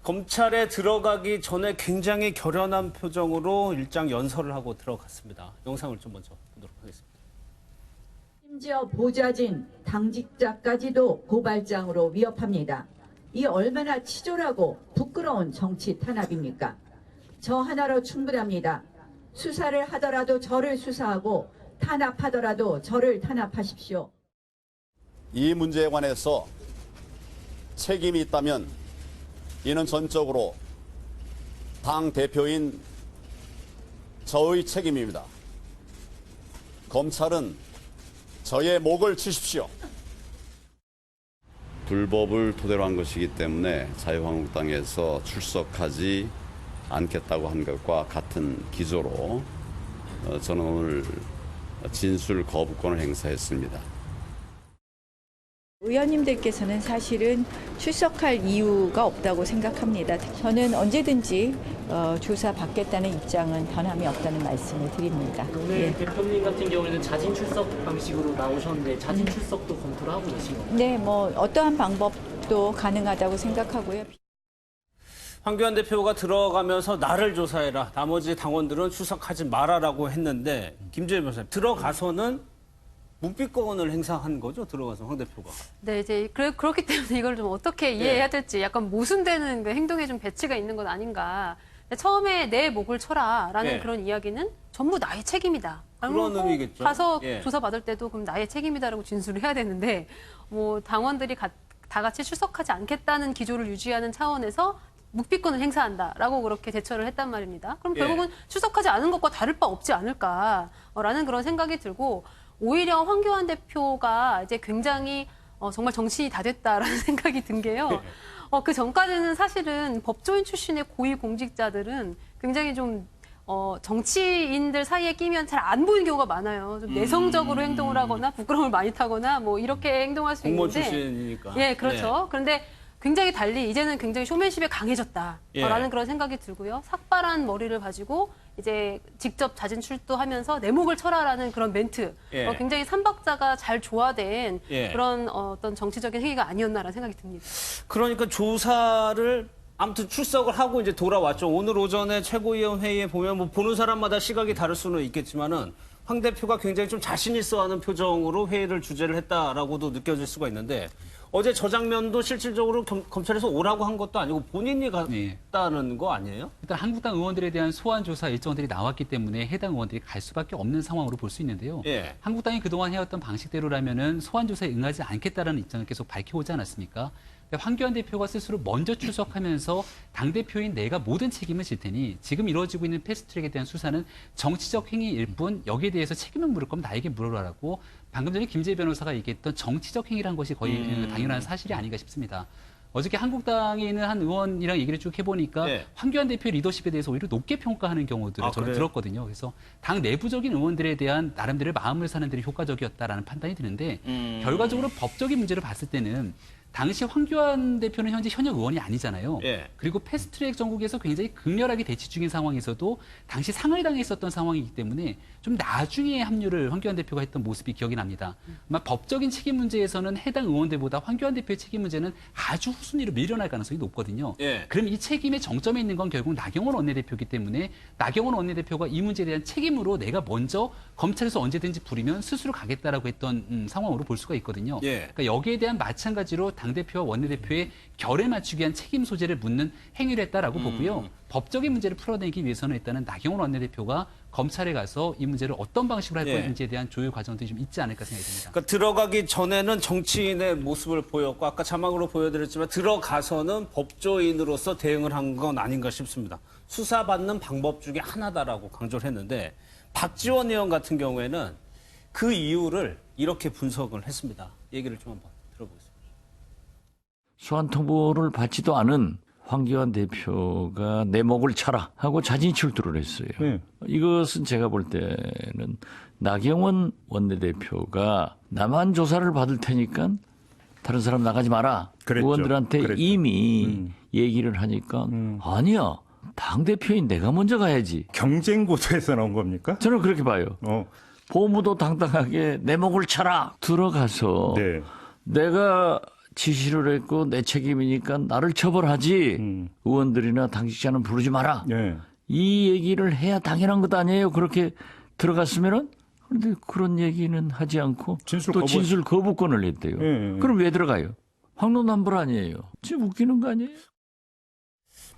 검찰에 들어가기 전에 굉장히 결연한 표정으로 일장 연설을 하고 들어갔습니다. 영상을 좀 먼저 보도록 하겠습니다. 심지어 보좌진, 당직자까지도 고발장으로 위협합니다. 이 얼마나 치졸하고 부끄러운 정치 탄압입니까? 저 하나로 충분합니다. 수사를 하더라도 저를 수사하고 탄압하더라도 저를 탄압하십시오. 이 문제에 관해서 책임이 있다면 이는 전적으로 당 대표인 저의 책임입니다. 검찰은 저의 목을 치십시오. 불법을 토대로 한 것이기 때문에 자유한국당에서 출석하지 않겠다고 한 것과 같은 기조로 저는 오늘 진술 거부권을 행사했습니다. 의원님들께서는 사실은 출석할 이유가 없다고 생각합니다. 저는 언제든지 조사받겠다는 입장은 변함이 없다는 말씀을 드립니다. 오늘 대표님 같은 경우에는 자진 출석 방식으로 나오셨는데 자진 출석도 검토를 하고 계신가요? 네, 뭐 어떠한 방법도 가능하다고 생각하고요. 황교안 대표가 들어가면서 나를 조사해라. 나머지 당원들은 출석하지 말아라고 했는데 김재현 변호사님 들어가서는 묵비권을 행사한 거죠? 들어가서 황 대표가. 네, 이제 그렇기 때문에 이걸 좀 어떻게 이해해야 될지 약간 모순되는 그 행동에 좀 배치가 있는 것 아닌가. 처음에 내 목을 쳐라라는 예. 그런 이야기는 전부 나의 책임이다. 그런 의미겠죠. 가서 예. 조사받을 때도 그럼 나의 책임이다라고 진술을 해야 되는데 뭐 당원들이 다 같이 출석하지 않겠다는 기조를 유지하는 차원에서 묵비권을 행사한다라고 그렇게 대처를 했단 말입니다. 그럼 예. 결국은 출석하지 않은 것과 다를 바 없지 않을까라는 그런 생각이 들고 오히려 황교안 대표가 이제 굉장히 정말 정신이 다 됐다라는 생각이 든 게요. 그 전까지는 사실은 법조인 출신의 고위공직자들은 굉장히 좀 정치인들 사이에 끼면 잘 안 보이는 경우가 많아요. 좀 내성적으로 행동을 하거나 부끄러움을 많이 타거나 뭐 이렇게 행동할 수 공무원 있는데. 출신이니까. 예, 그렇죠. 네. 그런데 굉장히 달리 이제는 굉장히 쇼맨십에 강해졌다라는 예. 그런 생각이 들고요. 삭발한 머리를 가지고 이제 직접 자진 출두하면서 내 목을 쳐라라는 그런 멘트. 예. 굉장히 삼박자가 잘 조화된 예. 그런 어떤 정치적인 행위가 아니었나라는 생각이 듭니다. 그러니까 조사를 아무튼 출석을 하고 이제 돌아왔죠. 오늘 오전에 최고위원 회의에 보면 뭐 보는 사람마다 시각이 다를 수는 있겠지만은 황 대표가 굉장히 좀 자신 있어 하는 표정으로 회의를 주재를 했다라고도 느껴질 수가 있는데 어제 저 장면도 실질적으로 검찰에서 오라고 한 것도 아니고 본인이 갔다는 거 아니에요? 일단 한국당 의원들에 대한 소환 조사 일정들이 나왔기 때문에 해당 의원들이 갈 수밖에 없는 상황으로 볼 수 있는데요. 예. 한국당이 그동안 해왔던 방식대로라면은 소환 조사에 응하지 않겠다라는 입장을 계속 밝혀오지 않았습니까? 황교안 대표가 스스로 먼저 출석하면서 당대표인 내가 모든 책임을 질 테니 지금 이루어지고 있는 패스트트랙에 대한 수사는 정치적 행위일 뿐 여기에 대해서 책임을 물을 거면 나에게 물어라라고 방금 전에 김재희 변호사가 얘기했던 정치적 행위란 것이 거의 당연한 사실이 아닌가 싶습니다. 어저께 한국당에 있는 한 의원이랑 얘기를 쭉 해보니까 네. 황교안 대표의 리더십에 대해서 오히려 높게 평가하는 경우들을 저는 그래요? 들었거든요. 그래서 당 내부적인 의원들에 대한 나름대로의 마음을 사는 들이 효과적이었다라는 판단이 드는데 결과적으로 법적인 문제를 봤을 때는 당시 황교안 대표는 현재 현역 의원이 아니잖아요. 예. 그리고 패스트트랙 전국에서 굉장히 극렬하게 대치 중인 상황에서도 당시 상을 당해 있었던 상황이기 때문에 좀 나중에 합류를 황교안 대표가 했던 모습이 기억이 납니다. 아마 법적인 책임 문제에서는 해당 의원들보다 황교안 대표의 책임 문제는 아주 후순위로 밀려날 가능성이 높거든요. 예. 그럼 이 책임의 정점에 있는 건 결국 나경원 원내대표이기 때문에 나경원 원내대표가 이 문제에 대한 책임으로 내가 먼저 검찰에서 언제든지 부리면 스스로 가겠다라고 했던 상황으로 볼 수가 있거든요. 예. 그러니까 여기에 대한 마찬가지로 당대표와 원내대표의 결에 맞추기 위한 책임 소재를 묻는 행위를 했다라고 보고요. 법적인 문제를 풀어내기 위해서는 일단은 나경원 원내대표가 검찰에 가서 이 문제를 어떤 방식으로 할 예. 건지에 대한 조율 과정들이 좀 있지 않을까 생각이 듭니다. 그러니까 들어가기 전에는 정치인의 모습을 보였고 아까 자막으로 보여드렸지만 들어가서는 법조인으로서 대응을 한 건 아닌가 싶습니다. 수사받는 방법 중에 하나다라고 강조를 했는데 박지원 의원 같은 경우에는 그 이유를 이렇게 분석을 했습니다. 얘기를 좀 한번 들어보겠습니다. 소환 통보를 받지도 않은 황교안 대표가 내 목을 쳐라 하고 자진 출두를 했어요. 이것은 제가 볼 때는 나경원 원내대표가 나만 조사를 받을 테니까 다른 사람 나가지 마라. 그랬죠. 의원들한테 그랬죠. 이미 얘기를 하니까 아니야. 당대표인 내가 먼저 가야지. 경쟁 구도에서 나온 겁니까? 저는 그렇게 봐요. 보무도 당당하게 내 목을 쳐라. 들어가서 네. 내가 지시를 했고 내 책임이니까 나를 처벌하지 의원들이나 당직자는 부르지 마라. 예. 이 얘기를 해야 당연한 것 아니에요. 그렇게 들어갔으면은. 그런데 그런 얘기는 하지 않고 또 진술 거부권을 냈대요. 예. 그럼 왜 들어가요? 황론단불 아니에요. 지금 웃기는 거 아니에요?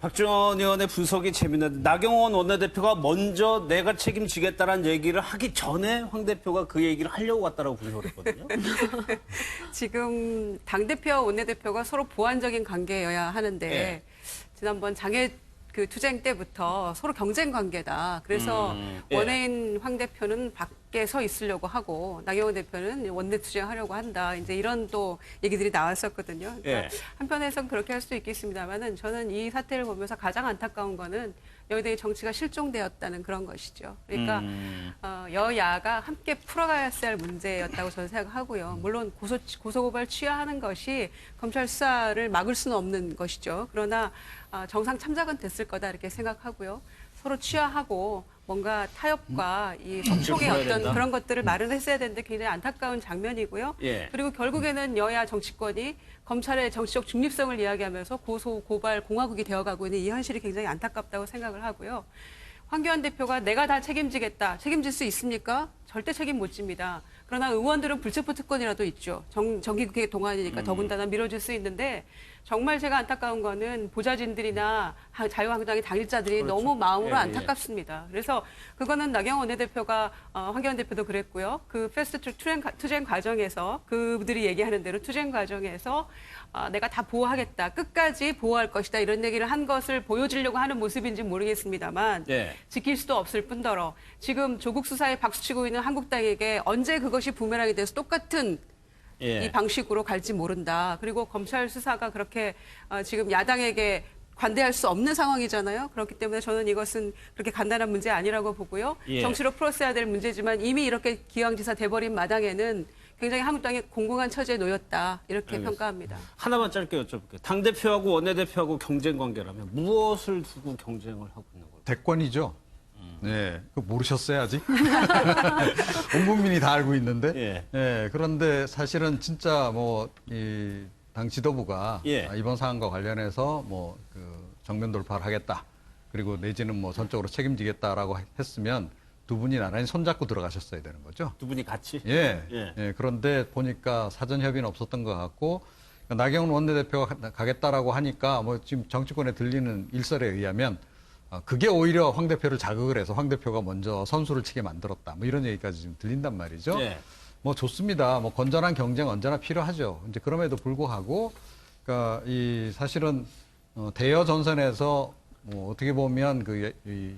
박지원 의원의 분석이 재밌는데 나경원 원내대표가 먼저 내가 책임지겠다라는 얘기를 하기 전에 황 대표가 그 얘기를 하려고 갔다라고 분석을 했거든요. 지금 당대표와 원내대표가 서로 보완적인 관계여야 하는데 네. 지난번 장애 그 투쟁 때부터 서로 경쟁 관계다. 그래서 예. 원외인 황 대표는 밖에 서 있으려고 하고 나경원 대표는 원내 투쟁하려고 한다. 이제 이런 또 얘기들이 나왔었거든요. 그러니까 예. 한편에선 그렇게 할 수도 있겠습니다만은 저는 이 사태를 보면서 가장 안타까운 거는 여의도의 정치가 실종되었다는 그런 것이죠. 그러니까 여야가 함께 풀어가야 할 문제였다고 저는 생각하고요. 물론 고소고발 취하하는 것이 검찰 수사를 막을 수는 없는 것이죠. 그러나 정상 참작은 됐을 거다 이렇게 생각하고요. 서로 취하하고 뭔가 타협과 이 소통의 풀어야 어떤 된다? 그런 것들을 마련했어야 되는데 굉장히 안타까운 장면이고요. 예. 그리고 결국에는 여야 정치권이 검찰의 정치적 중립성을 이야기하면서 고소, 고발, 공화국이 되어가고 있는 이 현실이 굉장히 안타깝다고 생각을 하고요. 황교안 대표가 내가 다 책임지겠다. 책임질 수 있습니까? 절대 책임 못 집니다. 그러나 의원들은 불체포 특권이라도 있죠. 정기국회 동안이니까 더군다나 밀어줄 수 있는데 정말 제가 안타까운 거는 보좌진들이나 자유한국당의 당일자들이 그렇죠. 너무 마음으로 예, 예. 안타깝습니다. 그래서 그거는 나경원 원내대표가 황교안 대표도 그랬고요. 그 패스트트랙 투쟁 과정에서 그들이 얘기하는 대로 투쟁 과정에서 내가 다 보호하겠다. 끝까지 보호할 것이다. 이런 얘기를 한 것을 보여주려고 하는 모습인지 모르겠습니다만 예. 지킬 수도 없을 뿐더러 지금 조국 수사에 박수치고 있는 한국당에게 언제 그것이 부메랑이 돼서 똑같은 예. 이 방식으로 갈지 모른다. 그리고 검찰 수사가 그렇게 지금 야당에게 관대할 수 없는 상황이잖아요. 그렇기 때문에 저는 이것은 그렇게 간단한 문제 아니라고 보고요. 예. 정치로 풀었어야 될 문제지만 이미 이렇게 기왕지사 돼버린 마당에는 굉장히 한국당이 공공한 처지에 놓였다. 이렇게 알겠습니다. 평가합니다. 하나만 짧게 여쭤볼게요. 당대표하고 원내대표하고 경쟁 관계라면 무엇을 두고 경쟁을 하고 있는 거예요? 대권이죠. 네, 그거 모르셨어요 아직? 온 국민이 다 알고 있는데. 예. 네, 그런데 사실은 진짜 이 당 지도부가 예. 이번 사안과 관련해서 그 정면 돌파를 하겠다. 그리고 내지는 전적으로 책임지겠다라고 했으면 두 분이 나란히 손잡고 들어가셨어야 되는 거죠. 두 분이 같이? 예. 예. 예, 그런데 보니까 사전 협의는 없었던 것 같고 나경원 원내대표가 가겠다라고 하니까 지금 정치권에 들리는 일설에 의하면 그게 오히려 황 대표를 자극을 해서 황 대표가 먼저 선수를 치게 만들었다. 이런 얘기까지 지금 들린단 말이죠. 예. 좋습니다. 건전한 경쟁 언제나 필요하죠. 이제 그럼에도 불구하고, 그러니까 이 사실은 대여 전선에서 어떻게 보면 이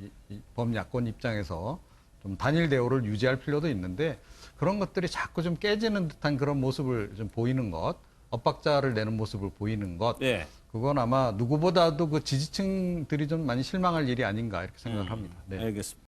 범야권 입장에서 좀 단일 대우를 유지할 필요도 있는데 그런 것들이 자꾸 좀 깨지는 듯한 그런 모습을 좀 보이는 것, 엇박자를 내는 모습을 보이는 것. 예. 그건 아마 누구보다도 그 지지층들이 좀 많이 실망할 일이 아닌가 이렇게 생각을 합니다. 네. 알겠습니다.